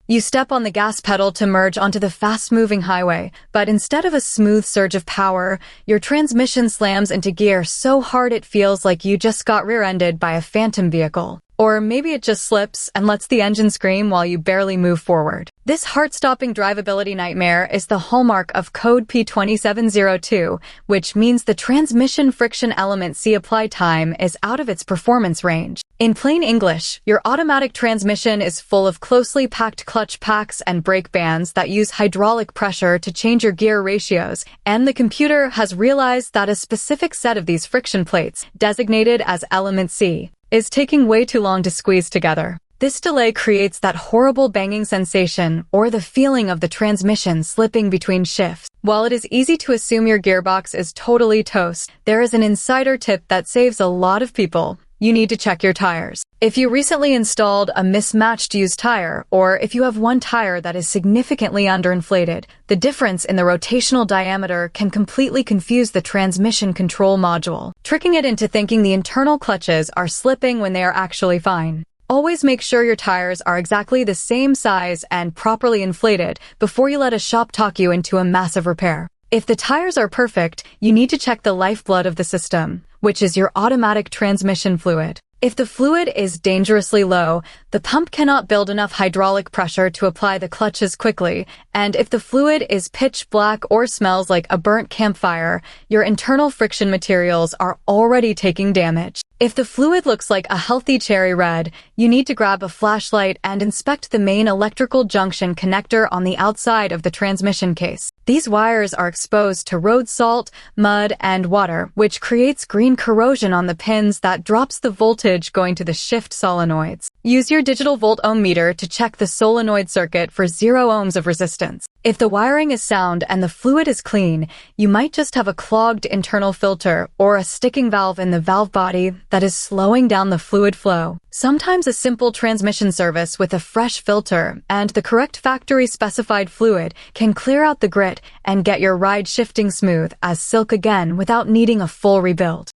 You step on the gas pedal to merge onto the fast-moving highway, but instead of a smooth surge of power, your transmission slams into gear so hard it feels like you just got rear-ended by a phantom vehicle. Or maybe it just slips and lets the engine scream while you barely move forward. This heart-stopping drivability nightmare is the hallmark of code P2702, which means the transmission friction element C apply time is out of its performance range. In plain English, your automatic transmission is full of closely packed clutch packs and brake bands that use hydraulic pressure to change your gear ratios, and the computer has realized that a specific set of these friction plates, designated as element C, is taking way too long to squeeze together. This delay creates that horrible banging sensation or the feeling of the transmission slipping between shifts. While it is easy to assume your gearbox is totally toast, there is an insider tip that saves a lot of people. You need to check your tires. If you recently installed a mismatched used tire, or if you have one tire that is significantly underinflated, the difference in the rotational diameter can completely confuse the transmission control module, tricking it into thinking the internal clutches are slipping when they are actually fine. Always make sure your tires are exactly the same size and properly inflated before you let a shop talk you into a massive repair. If the tires are perfect, you need to check the lifeblood of the system, which is your automatic transmission fluid. If the fluid is dangerously low, the pump cannot build enough hydraulic pressure to apply the clutches quickly, and if the fluid is pitch black or smells like a burnt campfire, your internal friction materials are already taking damage. If the fluid looks like a healthy cherry red, you need to grab a flashlight and inspect the main electrical junction connector on the outside of the transmission case. These wires are exposed to road salt, mud, and water, which creates green corrosion on the pins that drops the voltage going to the shift solenoids. Use your digital volt ohm meter to check the solenoid circuit for 0 ohms of resistance. If the wiring is sound and the fluid is clean, you might just have a clogged internal filter or a sticking valve in the valve body that is slowing down the fluid flow. Sometimes a simple transmission service with a fresh filter and the correct factory-specified fluid can clear out the grit and get your ride shifting smooth as silk again without needing a full rebuild.